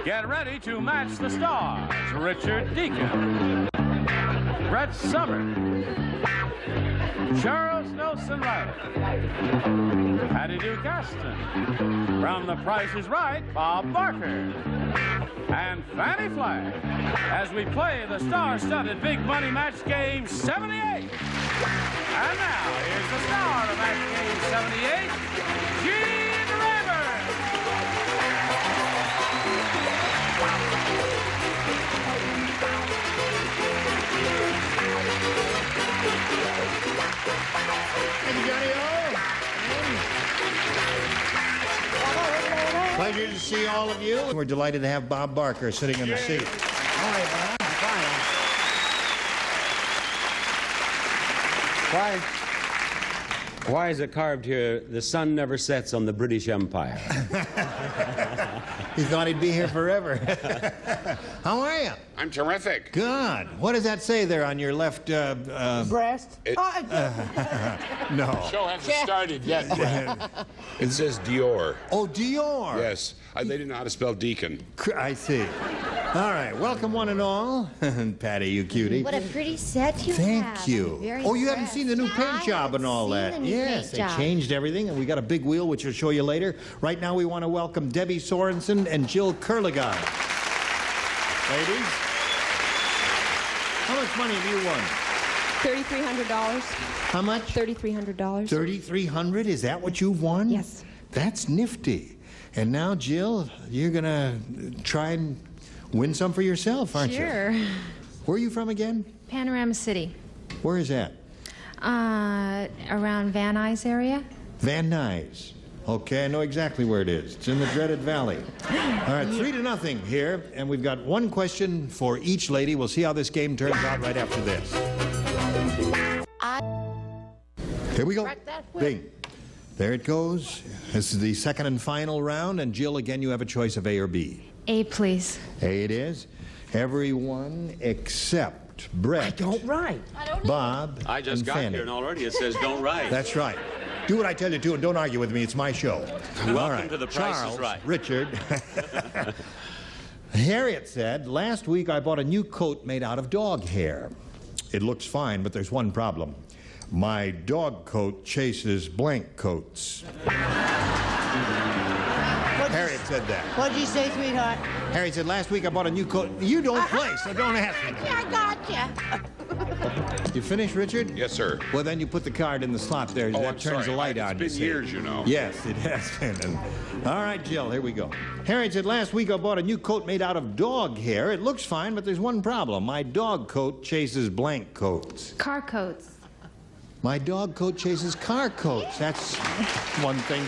Get ready to match the stars. Richard Deacon, Brett Summer, Charles Nelson Riley, Patty Duke Aston. From The Price is Right, Bob Barker, and Fanny Flagg, as we play the star-studded big money match game 78. And now, here's the star of match game 78, Gene Rayburn. Thank you, Johnny O. Pleasure to see all of you. We're delighted to have Bob Barker sitting in the seat. All right, Bob. Fine. Why is it carved here, the sun never sets on the British Empire? He thought he'd be here forever. How are you? I'm terrific. Good. What does that say there on your left, Breast? No. Show hasn't started yet, Brad. It says Dior. Oh, Dior. Yes. They didn't know how to spell deacon. I see. All right. Welcome, one and all. Patty, you cutie. What a pretty set you have. Thank you. I'm very Oh, you haven't impressed. seen the new paint I job and all haven't that. seen the new Yes, paint they job. changed everything, and we got a big wheel, which I'll show you later. Right now, we want to welcome Debbie Sorensen and Jill Kurlagan. Ladies, how much money have you won? $3,300. How much? $3,300. $3,300? Is that what you've won? Yes. That's nifty. And now, Jill, you're going to try and win some for yourself, aren't you? Sure. Where are you from again? Panorama City. Where is that? Around Van Nuys area. Van Nuys. Okay, I know exactly where it is. It's in the dreaded valley. All right, 3-0 here, and we've got one question for each lady. We'll see how this game turns out right after this. Here we go. Bing. There it goes. This is the second and final round, and Jill, again, you have a choice of A or B. A, please. A it is. Everyone except Brett. I don't write. Bob. I just and got Fanny. here and already it says don't write. That's right. Do what I tell you to and don't argue with me. It's my show. All right. to The Price is Charles, Right. Richard. Harriet said, last week I bought a new coat made out of dog hair. It looks fine, but there's one problem. My dog coat chases blank coats. Harriet said that. What'd you say, sweetheart? Harriet said, last week I bought a new coat. You don't play, so don't ask me. I got you. You finished, Richard? Yes, sir. Well, then you put the card in the slot there. Oh, that I'm turns sorry. the light on. It's you been see. years, you know. Yes, it has been. All right, Jill, here we go. Harriet said, last week I bought a new coat made out of dog hair. It looks fine, but there's one problem. My dog coat chases blank coats. Car coats. My dog coat chases car coats. That's one thing.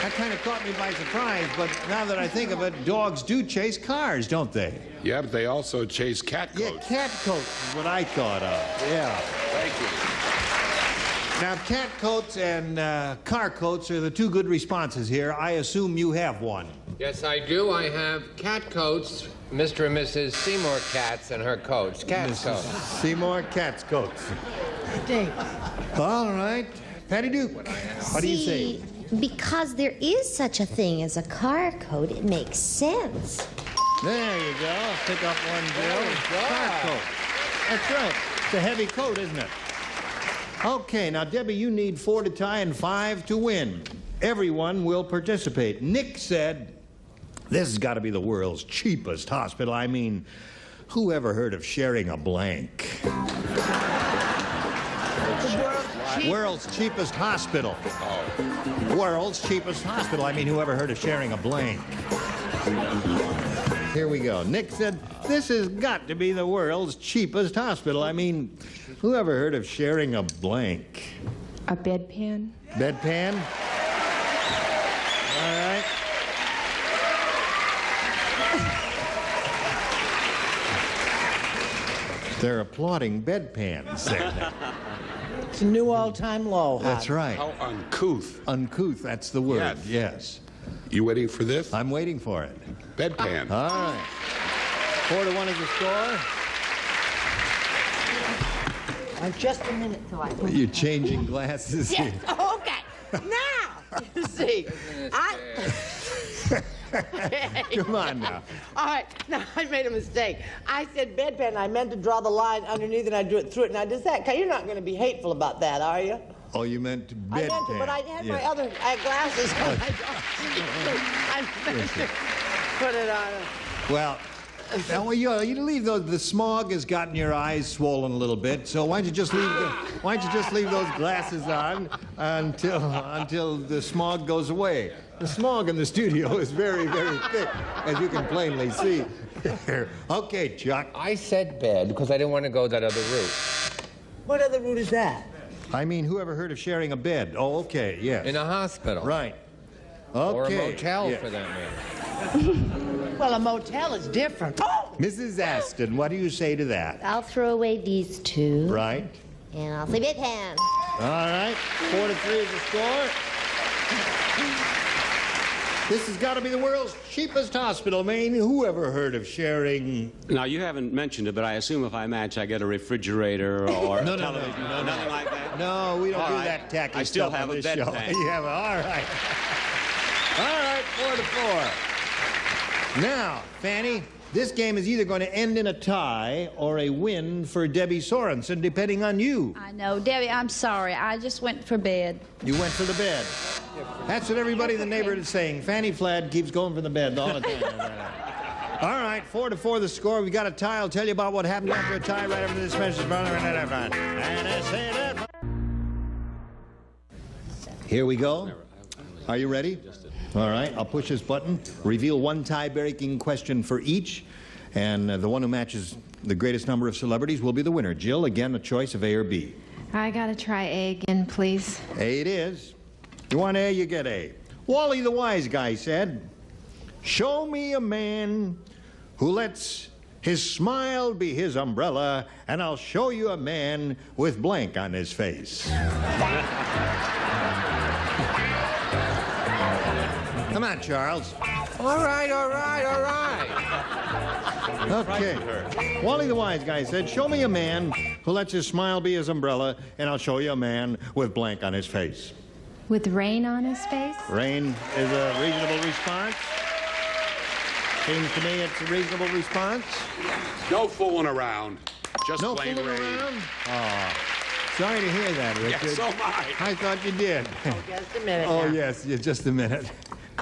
That kind of caught me by surprise, but now that I think of it, dogs do chase cars, don't they? Yeah, but they also chase cat Yeah, coats. cat coats is what I thought of. Yeah. Thank you. Now, cat coats and car coats are the two good responses here. I assume you have one. Yes, I do. I have cat coats, Mr. and Mrs. Seymour Katz and her coats. Cat coats. Seymour Cat's coats. Dave. All right. Patty Duke, what do you say? See, because there is such a thing as a car coat, it makes sense. There you go. Pick up one, Jill. Car coat. That's right. It's a heavy coat, isn't it? Okay, now, Debbie, you need 4 to tie and 5 to win. Everyone will participate. Nick said, this has got to be the world's cheapest hospital. I mean, who ever heard of sharing a blank? World's cheapest hospital. World's cheapest hospital. I mean, who ever heard of sharing a blank? Here we go. Nick said, this has got to be the world's cheapest hospital. I mean, who ever heard of sharing a blank? A bedpan. Bedpan? All right. They're applauding bedpans there. It's a new all-time low. That's right. How uncouth. Uncouth, that's the word. Yes. Yes. You waiting for this? I'm waiting for it. Bedpan. All right. 4-1 is the score. Just a minute till I... You're changing glasses. Yes, okay. Now, you see, Come on now. All right, now I made a mistake. I said bedpan. I meant to draw the line underneath and I drew it through it. Now, does that, you're not going to be hateful about that, are you? Oh, you meant bedpan. I meant to, but I had my other glasses on. I meant to put it on. Well, now, you leave those. The smog has gotten your eyes swollen a little bit. So why don't you just leave those glasses on until the smog goes away? The smog in the studio is very, very thick, as you can plainly see. Okay, Chuck. I said bed because I didn't want to go that other route. What other route is that? I mean, who ever heard of sharing a bed? Oh, okay, yes. In a hospital. Right. Okay. Or a motel, yes. for that matter. Well, a motel is different. Oh! Mrs. Aston, what do you say to that? I'll throw away these two. Right. And I'll say bedpan. All right. 4-3 is the score. This has got to be the world's cheapest hospital, Maine. Who ever heard of sharing? Now, you haven't mentioned it, but I assume if I match, I get a refrigerator or a television. No. Nothing like that? No, we don't All do right. that tacky I still stuff have on a this show. bedpan. You have all right. All right, 4-4. Now, Fanny, this game is either going to end in a tie or a win for Debbie Sorensen, depending on you. I know. Debbie, I'm sorry. I just went for bed. You went for the bed. That's what everybody in the neighborhood is saying. Fanny Flad keeps going for the bed all the time. All right, 4-4 the score. We got a tie. I'll tell you about what happened after a tie right after this message. Here we go. Are you ready? All right, I'll push this button, reveal one tie-breaking question for each, and the one who matches the greatest number of celebrities will be the winner. Jill, again, a choice of A or B. I gotta try A again, please. A it is. You want A, you get A. Wally the wise guy said, "Show me a man who lets his smile be his umbrella, and I'll show you a man with blank on his face." Come on, Charles. All right. Okay. Wally the wise guy said, "Show me a man who lets his smile be his umbrella, and I'll show you a man with blank on his face." With rain on his face? Rain is a reasonable response. Seems to me it's a reasonable response. No fooling around. Just No plain fooling rain. around? Oh, sorry to hear that, Richard. Yes, so am I. I thought you did. Just a minute Oh, now. yes, just a minute.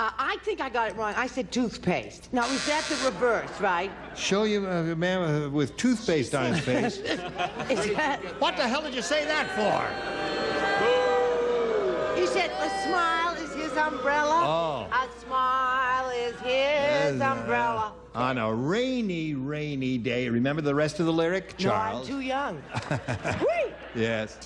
I think I got it wrong. I said toothpaste. Now, is that the reverse, right? Show you a man with toothpaste on his face. Is that... What the hell did you say that for? He said a smile is his umbrella. Oh. A smile is his umbrella. On a rainy, rainy day. Remember the rest of the lyric, Charles? No, I'm too young. Whee! Yes.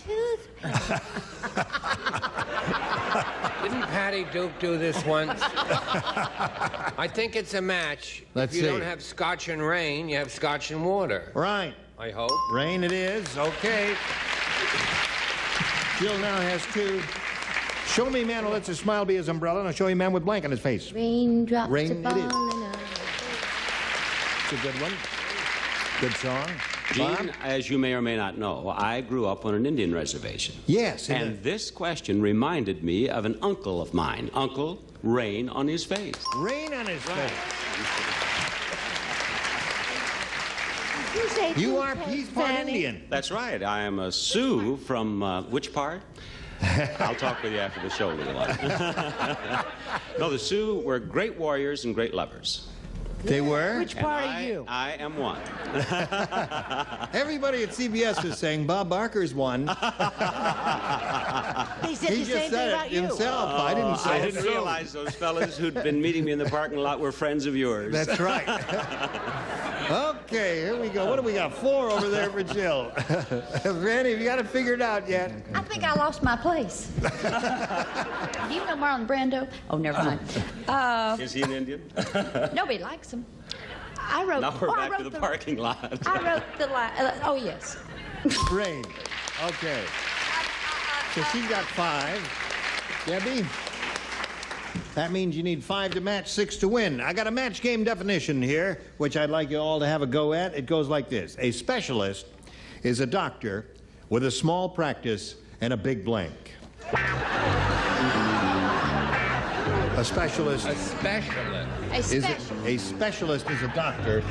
Didn't Patty Duke do this once? I think it's a match. Let's if you see. don't have scotch and rain, you have scotch and water. Right. I hope. Rain it is. Okay. Jill now has two. Show me a man who lets his smile be his umbrella, and I'll show you a man with blank on his face. Raindrops Rain are it is. falling on. It's a good one. Good song. Gene, Bob? as you may or may not know, I grew up on an Indian reservation. Yes. And this question reminded me of an uncle of mine. Uncle, rain on his face. Rain on his face. You say You are, toothpaste, he's part Fanny. Indian. That's right. I am a Sioux from which part? I'll talk with you after the show, little like. No, the Sioux were great warriors and great lovers. They were? Which part are you? I am one. Everybody at CBS is saying Bob Barker's one. He said He the just same thing said about it you. himself. I didn't say I it. didn't realize those fellas who'd been meeting me in the parking lot were friends of yours. That's right. Okay, here we go. What do we got? 4 over there for Jill. Randy, have you got it figured out yet? I think I lost my place. Do you know Marlon Brando? Oh, never mind. Is he an Indian? Nobody likes him. I wrote. Now we're I back to wrote the parking lot. I wrote the line. Oh, yes. Rain. Okay. So she's got 5. Debbie? That means you need 5 to match, 6 to win. I got a match game definition here, which I'd like you all to have a go at. It goes like this. A specialist is a doctor with a small practice and a big blank. A A specialist. A specialist. A specialist is a doctor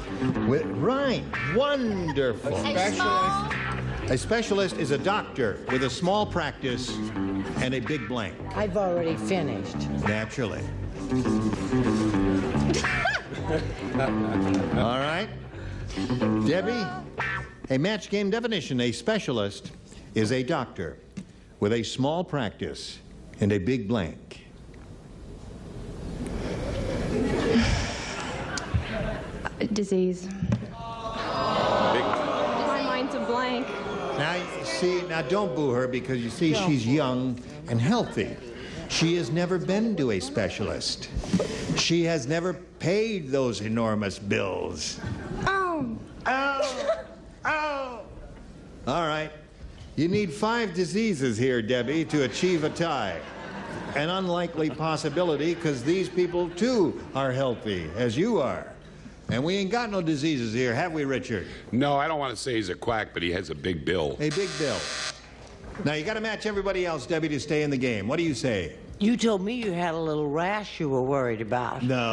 with... Right. Wonderful. A specialist is a doctor with a small practice and a big blank. I've already finished. Naturally. All right. Debbie, a match game definition. A specialist is a doctor with a small practice and a big blank. Disease. My mind's a blank. Now, see, now don't boo her because you see she's young and healthy. She has never been to a specialist. She has never paid those enormous bills. Oh. Oh! Oh! All right. You need 5 diseases here, Debbie, to achieve a tie. An unlikely possibility because these people, too, are healthy, as you are. And we ain't got no diseases here, have we, Richard? No, I don't want to say he's a quack, but he has a big bill. A big bill. Now, you got to match everybody else, Debbie, to stay in the game. What do you say? You told me you had a little rash you were worried about. No,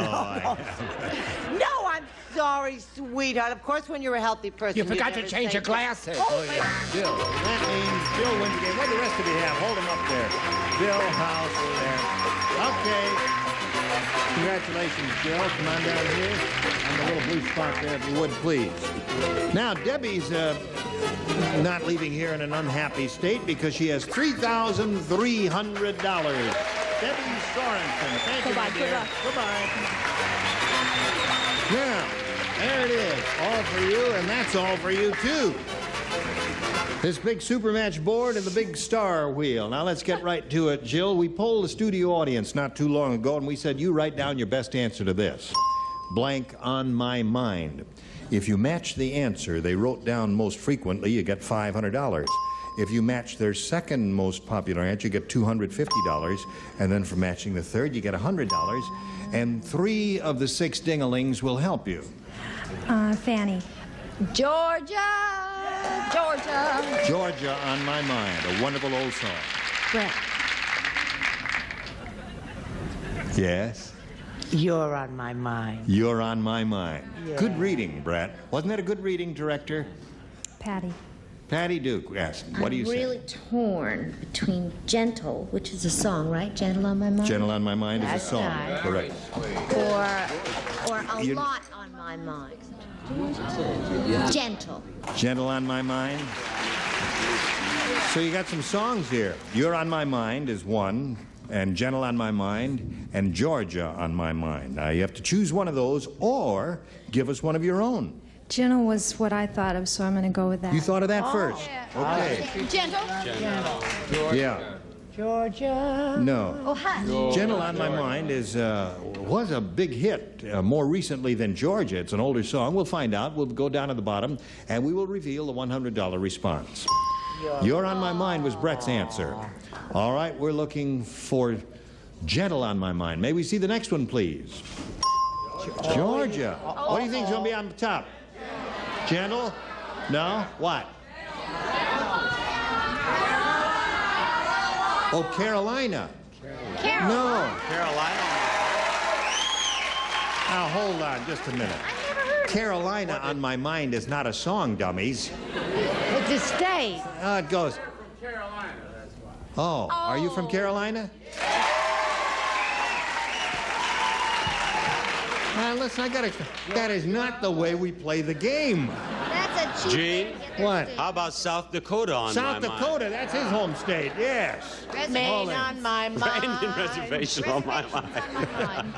No, I'm sorry, sweetheart. Of course, when you're a healthy person, You forgot to never change say your glasses. Oh, yeah. Bill. That means Bill wins the game. What do the rest of you have? Hold them up there. Bill, House, over there. Okay. Congratulations, Bill. Come on down here. On the little blue spot there, if you would, please. Now, Debbie's not leaving here in an unhappy state because she has $3,300. Debbie Sorensen. Thank you, my dear. Goodbye. Now, there it is. All for you, and that's all for you, too. This big super match board and the big star wheel. Now, let's get right to it, Jill. We polled the studio audience not too long ago, and we said, you write down your best answer to this. Blank on my mind. If you match the answer they wrote down most frequently, you get $500. If you match their second most popular answer, you get $250. And then for matching the third, you get $100. And 3 of the 6 ding-a-lings will help you. Fanny. Georgia. Georgia on my mind, a wonderful old song. Brett. Yes? You're on my mind. You're on my mind. Yeah. Good reading, Brett. Wasn't that a good reading, director? Patty. Patty Duke asked, what do you I'm really torn between Gentle, which is a song, right? Gentle on my mind? Gentle on my mind is a That's song. nice. Correct. Or a You- lot on my mind. Gentle. Gentle on my mind. So you got some songs here. You're on my mind is one, and Gentle on my mind, and Georgia on my mind. Now you have to choose one of those, or give us one of your own. Gentle was what I thought of, so I'm going to go with that. You thought of that first? Okay. Gentle. Yeah. Georgia. No. Oh, hush. Gentle on my mind is was a big hit more recently than Georgia. It's an older song. We'll find out. We'll go down to the bottom, and we will reveal the $100 response. You're on my mind was Brett's answer. All right, we're looking for Gentle on my mind. May we see the next one, please? Georgia. What do you think is going to be on the top? Gentle? No? What? Oh, Carolina. No. Carolina. Now, hold on just a minute. Carolina on my mind is not a song, dummies. It's a state. It goes. Carolina, that's why. Oh, are you from Carolina? Listen, that is not the way we play the game. That's a cheap Gene? way to get their What? state. How about South Dakota on South my mind? Dakota, that's his home state, yes. Maine on my mind. Indian reservation on my mind.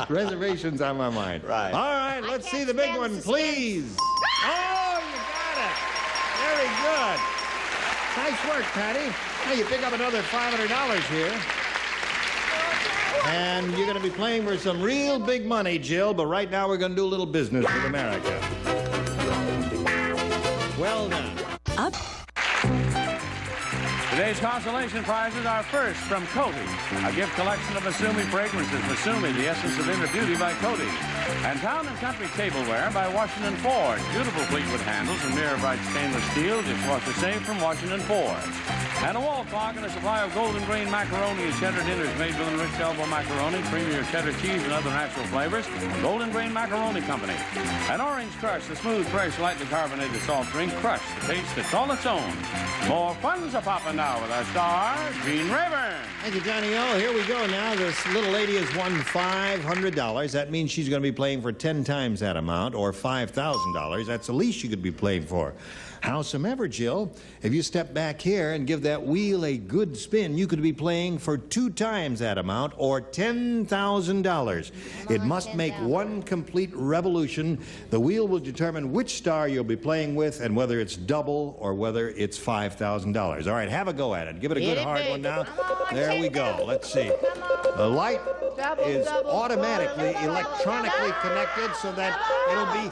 Reservations on my mind. Right. All right, let's see can't the big stand one, suspense. please. Oh, you got it. Very good. Nice work, Patty. Now you pick up another $500 here. And you're going to be playing for some real big money, Jill, but right now we're going to do a little business with America. Well done. Up. Today's consolation prizes are first from Coty, a gift collection of Masumi fragrances. Masumi, the essence of inner beauty by Coty. And Town and Country tableware by Washington Ford. Beautiful Fleetwood handles and mirror bright stainless steel dishwasher safe from Washington Ford. And a wall clock and a supply of golden grain macaroni and cheddar dinners made with enriched elbow macaroni, premier cheddar cheese, and other natural flavors. Golden Grain Macaroni Company. An Orange Crush, the smooth, fresh, lightly carbonated soft drink. Crush, the taste that's all its own. More fun's a-poppin' now with our star, Gene Rayburn. Thank you, Johnny O. Here we go now. This little lady has won $500. That means she's going to be playing for 10 times that amount, or $5,000. That's the least she could be playing for. Howsomever, Jill, if you step back here and give that wheel a good spin, you could be playing for 2 times that amount, or $10,000. It must make one complete revolution. The wheel will determine which star you'll be playing with and whether it's double or whether it's $5,000. All right, have a go at it. Give it a good hard one now. There we go. Let's see. The light is automatically electronically connected so that it'll be a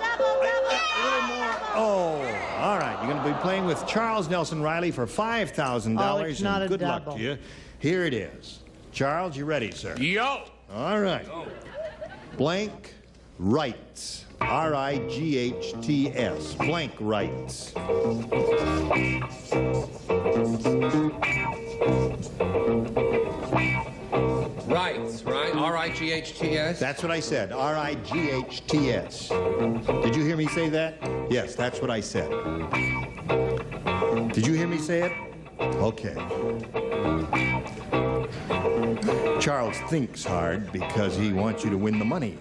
little more. Oh, all right. You're going to be playing with Charles Nelson Riley for $5,000. Oh, it's not and good a luck double. to you. Here it is. Charles, you ready, sir? Yo! All right. Blank rights. R-I-G-H-T-S. Blank rights. Rights, right? R-I-G-H-T-S? That's what I said. R-I-G-H-T-S. Did you hear me say that? Yes, that's what I said. Did you hear me say it? Okay. Charles thinks hard because he wants you to win the money.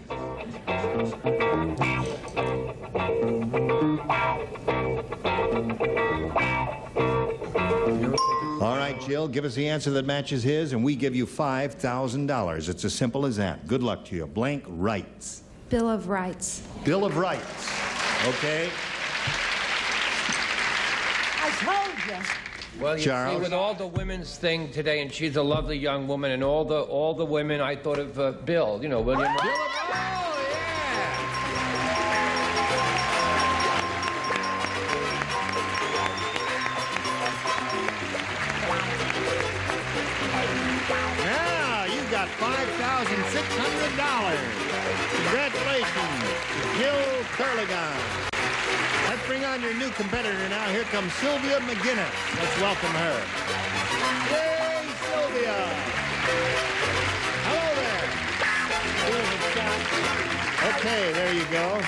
All right, Jill, give us the answer that matches his, and we give you $5,000. It's as simple as that. Good luck to you. Blank rights. Bill of Rights. Bill of Rights. Okay. I told you. Well, you Charles? see, with all the women's thing today, and she's a lovely young woman, and all the women, I thought of Bill, you know, William. Oh, yeah. Now, you got $5,600. Congratulations, Jill Curligan. Let's bring on your new competitor now. Here comes Sylvia McGinnis. Let's welcome her. Yay, Sylvia! Hello there. Okay, there you go.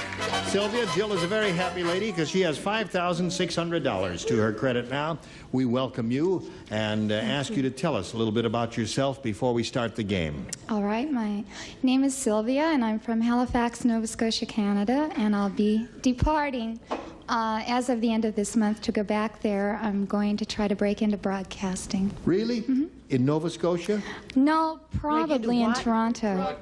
Sylvia, Jill is a very happy lady because she has $5,600 to her credit now. We welcome you and ask you to tell us a little bit about yourself before we start the game. All right, my name is Sylvia, and I'm from Halifax, Nova Scotia, Canada, and I'll be departing as of the end of this month to go back there. I'm going to try to break into broadcasting. Really? Mm-hmm. In Nova Scotia? No, probably in Toronto.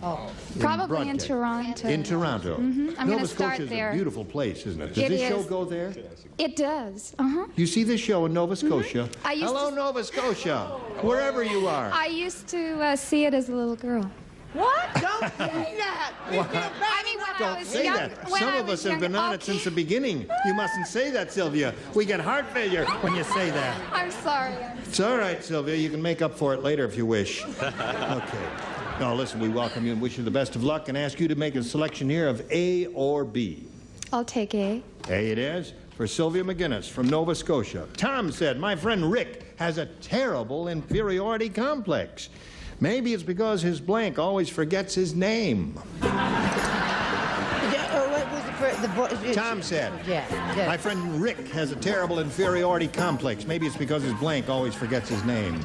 Oh. Probably in Toronto. In Toronto. Mm-hmm. I'm going Nova to start Scotia is there. a beautiful place, isn't it? Does It this show is. go there? It does. Uh-huh. You see this show in Nova Scotia? I used Hello, to- Nova Scotia, wherever you are. I used to see it as a little girl. What? Don't say that. We feel bad. I mean, when I Don't was say young, that. when Some I of was us have been younger- on it since the beginning. You mustn't say that, Sylvia. We get heart failure when you say that. I'm sorry. It's all right, Sylvia. You can make up for it later if you wish. Okay. No, listen, we welcome you and wish you the best of luck and ask you to make a selection here of A or B. I'll take A. A it is for Sylvia McGinnis from Nova Scotia. Tom said, my friend Rick has a terrible inferiority complex. Maybe it's because his blank always forgets his name. What was the Tom said, Yeah. my friend Rick has a terrible inferiority complex. Maybe it's because his blank always forgets his name.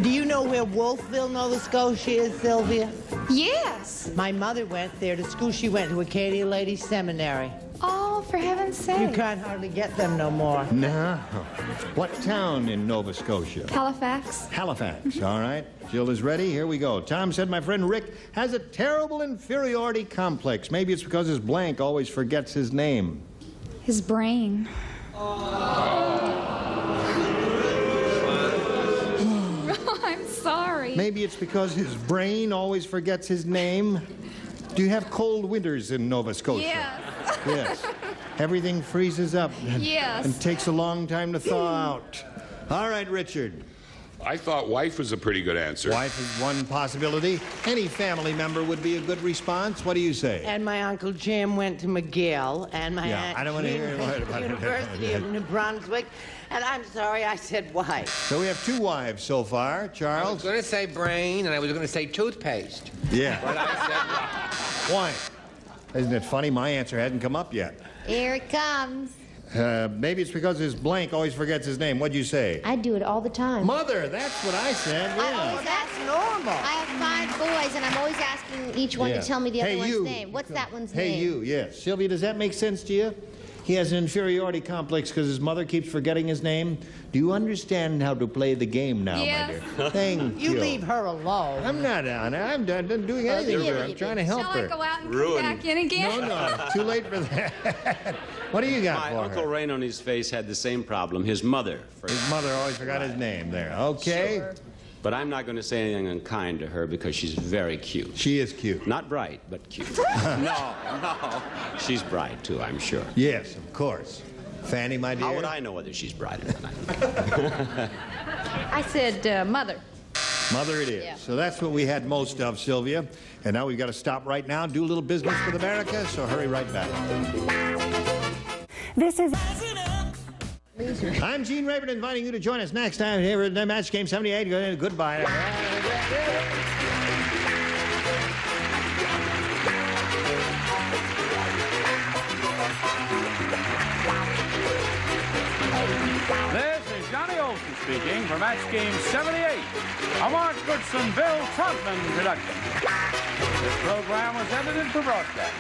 Do you know where Wolfville, Nova Scotia is, Sylvia? Yes. My mother went there to school. She went to Acadia Ladies Seminary. Oh, for heaven's sake. You can't hardly get them no more. No. What town in Nova Scotia? Halifax. Halifax, all right. Jill is ready. Here we go. Tom said, my friend Rick has a terrible inferiority complex. Maybe it's because his blank always forgets his name. His brain. I'm sorry. Maybe it's because his brain always forgets his name. Do you have cold winters in Nova Scotia? Yes. Yes. Everything freezes up and, Yes. and takes a long time to thaw out. All right, Richard. I thought wife was a pretty good answer. Wife is one possibility. Any family member would be a good response. What do you say? And my Uncle Jim went to McGill, and my Yeah, Aunt I don't want to hear Jean a word went about to it. University of New Brunswick. And I'm sorry, I said wife. So we have 2 wives so far. I was Charles? going to say brain, and I was going to say toothpaste. Yeah. But I said Wife. Isn't it funny? My answer hasn't come up yet. Here it comes. Maybe it's because his blank always forgets his name. What'd you say? I do it all the time. Mother, that's what I said, I yeah. always That's ask, normal. I have 5 boys, and I'm always asking each one Yeah. to tell me the other Hey, one's you. name. What's that one's Hey, name? you, yes. Sylvia, does that make sense to you? He has an inferiority complex because his mother keeps forgetting his name. Do you understand how to play the game now, Yes. my dear? Thank you. You leave her alone. I'm not on. I'm done doing anything to her. I'm trying to help Shall I her. go out and Ruined. come back in again? No, too late for that. What do you got My for Uncle her? Rain on his face had the same problem. His mother. His mother always forgot his name there. Okay. Sure. But I'm not going to say anything unkind to her because she's very cute. She is cute. Not bright, but cute. No. She's bright, too, I'm sure. Yes, of course. Fanny, my dear. How would I know whether she's bright or not? I said mother. Mother it is. Yeah. So that's what we had most of, Sylvia. And now we've got to stop right now, do a little business with America, so hurry right back. This is... I'm Gene Rayburn inviting you to join us next time here at Match Game 78. Goodbye. This is Johnny Olson speaking for Match Game 78, a Mark Goodson, Bill Trotman production. This program was edited for broadcast.